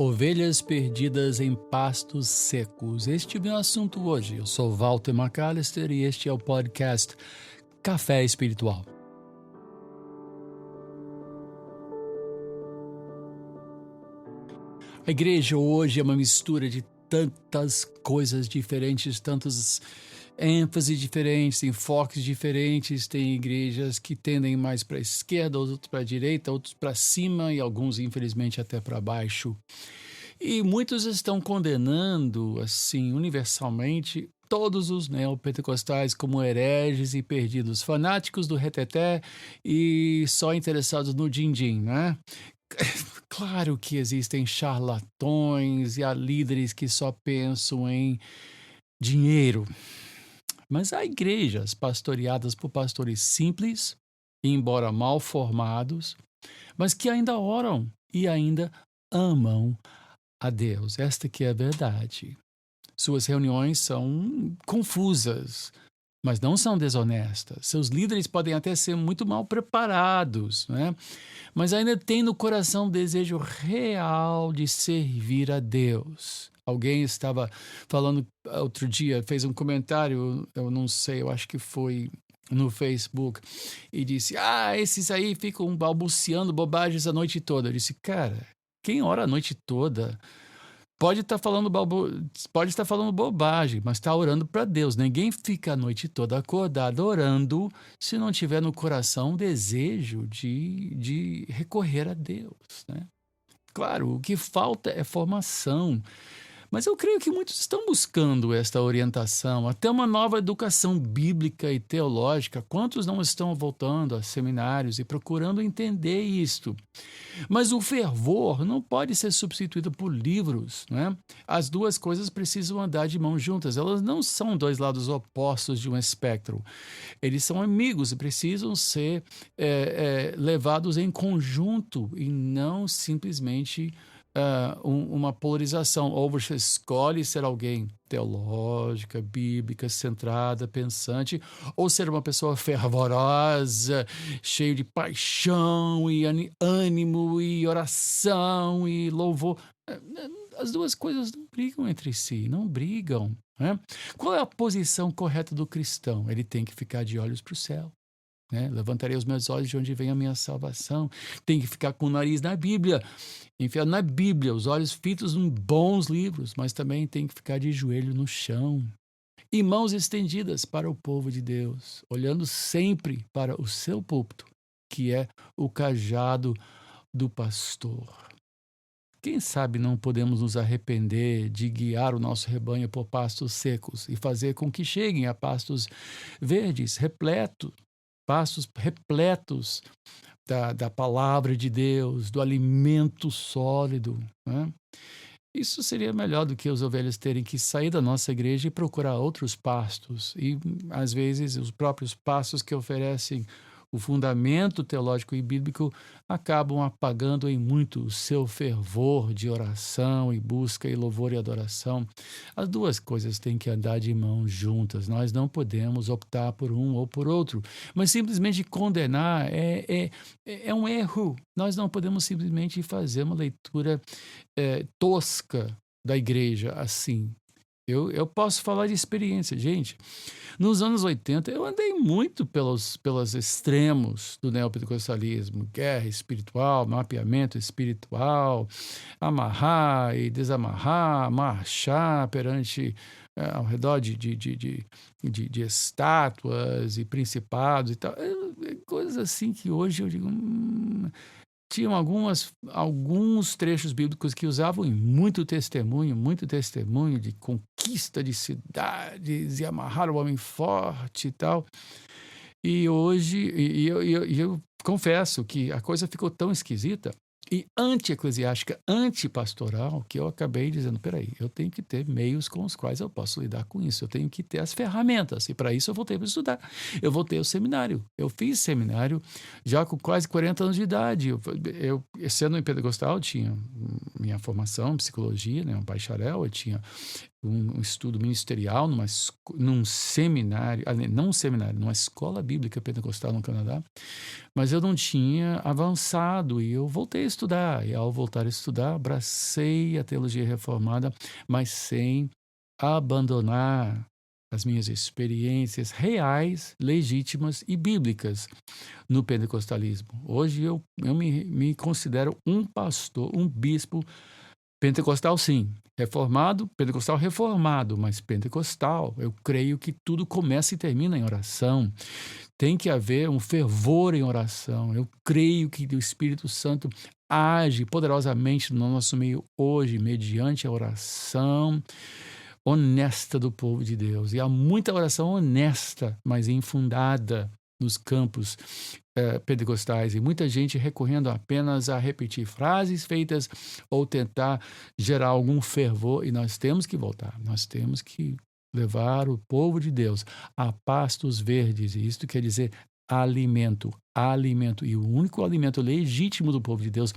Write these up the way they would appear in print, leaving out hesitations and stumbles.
Ovelhas perdidas em pastos secos. Este é o meu assunto hoje. Eu sou Walter McAllister e este é o podcast Café Espiritual. A igreja hoje é uma mistura de tantas coisas diferentes, tantas ênfases diferentes, enfoques diferentes. Tem igrejas que tendem mais para a esquerda, outros para a direita, outros para cima e alguns, infelizmente, até para baixo. E muitos estão condenando, assim, universalmente, todos os neopentecostais como hereges e perdidos, fanáticos do reteté e só interessados no din-din, né? Claro que existem charlatões e há líderes que só pensam em dinheiro, mas há igrejas pastoreadas por pastores simples, embora mal formados, mas que ainda oram e ainda amam a Deus. Esta que é a verdade. Suas reuniões são confusas, mas não são desonestas. Seus líderes podem até ser muito mal preparados, né? Mas ainda tem no coração o desejo real de servir a Deus. Alguém estava falando outro dia, fez um comentário, eu não sei, eu acho que foi no Facebook, e disse, esses aí ficam balbuciando bobagens a noite toda. Eu disse, cara, quem ora a noite toda pode estar falando bobagem, mas está orando para Deus. Ninguém fica a noite toda acordado orando se não tiver no coração o desejo de recorrer a Deus, né? Claro, o que falta é formação. Mas eu creio que muitos estão buscando esta orientação, até uma nova educação bíblica e teológica. Quantos não estão voltando a seminários e procurando entender isto? Mas o fervor não pode ser substituído por livros, né? As duas coisas precisam andar de mãos juntas. Elas não são dois lados opostos de um espectro. Eles são amigos e precisam ser levados em conjunto e não simplesmente uma polarização. Ou você escolhe ser alguém teológica, bíblica, centrada, pensante, ou ser uma pessoa fervorosa, cheio de paixão e ânimo e oração e louvor. As duas coisas não brigam entre si, não brigam, né? Qual é a posição correta do cristão? Ele tem que ficar de olhos para o céu, né? Levantarei os meus olhos de onde vem a minha salvação. Tem que ficar com o nariz na Bíblia, enfiado na Bíblia, os olhos fitos em bons livros, mas também tem que ficar de joelho no chão e mãos estendidas para o povo de Deus, olhando sempre para o seu púlpito, que é o cajado do pastor. Quem sabe não podemos nos arrepender de guiar o nosso rebanho por pastos secos e fazer com que cheguem a pastos verdes, pastos repletos da palavra de Deus, do alimento sólido, né? Isso seria melhor do que as ovelhas terem que sair da nossa igreja e procurar outros pastos. E, às vezes, os próprios pastos que oferecem o fundamento teológico e bíblico acabam apagando em muito o seu fervor de oração e busca e louvor e adoração. As duas coisas têm que andar de mãos juntas. Nós não podemos optar por um ou por outro, mas simplesmente condenar é um erro. Nós não podemos simplesmente fazer uma leitura tosca da igreja assim. Eu posso falar de experiência, gente. Nos anos 80, eu andei muito pelos extremos do neopentecostalismo, guerra espiritual, mapeamento espiritual, amarrar e desamarrar, marchar perante, ao redor de estátuas e principados e tal. Coisas assim que hoje eu digo... Tinham alguns trechos bíblicos que usavam muito testemunho de conquista de cidades e amarrar o homem forte e tal. E hoje, eu confesso que a coisa ficou tão esquisita e anti-eclesiástica, antipastoral, que eu acabei dizendo, peraí, eu tenho que ter meios com os quais eu posso lidar com isso, eu tenho que ter as ferramentas, e para isso eu voltei para estudar, eu voltei ao seminário, eu fiz seminário já com quase 40 anos de idade, eu sendo em pentecostal, tinha minha formação em psicologia, né, um bacharel, eu tinha um estudo ministerial num seminário, não um seminário, numa escola bíblica pentecostal no Canadá, mas eu não tinha avançado e eu voltei a estudar. E ao voltar a estudar, abracei a teologia reformada, mas sem abandonar as minhas experiências reais, legítimas e bíblicas no pentecostalismo. Hoje eu me considero um pastor, um bispo pentecostal, sim. Pentecostal reformado, mas pentecostal. Eu creio que tudo começa e termina em oração. Tem que haver um fervor em oração. Eu creio que o Espírito Santo age poderosamente no nosso meio hoje, mediante a oração honesta do povo de Deus. E há muita oração honesta, mas infundada nos campos pentecostais, e muita gente recorrendo apenas a repetir frases feitas ou tentar gerar algum fervor, e nós temos que voltar, nós temos que levar o povo de Deus a pastos verdes, e isto quer dizer alimento, e o único alimento legítimo do povo de Deus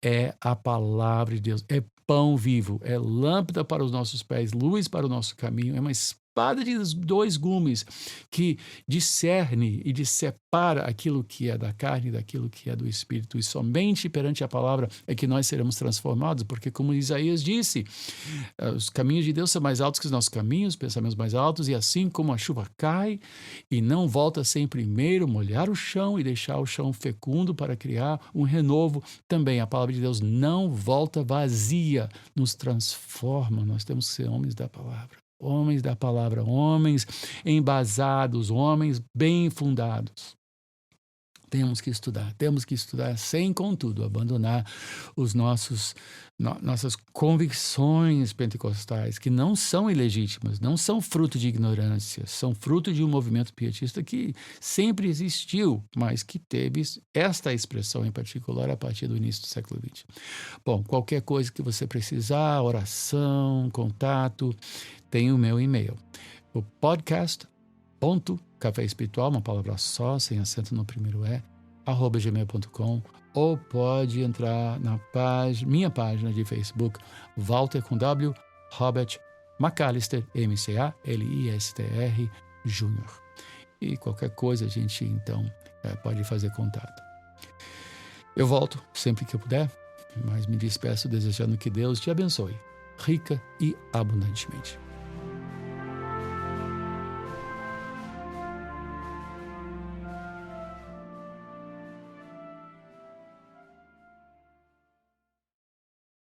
é a palavra de Deus, é pão vivo, é lâmpada para os nossos pés, luz para o nosso caminho, é uma espada de dois gumes que discerne e separa aquilo que é da carne daquilo que é do Espírito. E somente perante a palavra é que nós seremos transformados, porque como Isaías disse, os caminhos de Deus são mais altos que os nossos caminhos, pensamentos mais altos, e assim como a chuva cai e não volta sem primeiro molhar o chão e deixar o chão fecundo para criar um renovo, também a palavra de Deus não volta vazia, nos transforma. Nós temos que ser homens da palavra, homens embasados, homens bem fundados. Temos que estudar sem, contudo, abandonar nossas convicções pentecostais, que não são ilegítimas, não são fruto de ignorância, são fruto de um movimento pietista que sempre existiu, mas que teve esta expressão em particular a partir do início do século XX. Bom, qualquer coisa que você precisar, oração, contato, tem o meu e-mail. O podcast.caféespiritual, uma palavra só, sem acento no primeiro @gmail.com, ou pode entrar na minha página de Facebook, Walter com W, Robert McAllister, McAllister Jr. E qualquer coisa a gente então pode fazer contato. Eu volto sempre que eu puder, mas me despeço desejando que Deus te abençoe, rica e abundantemente.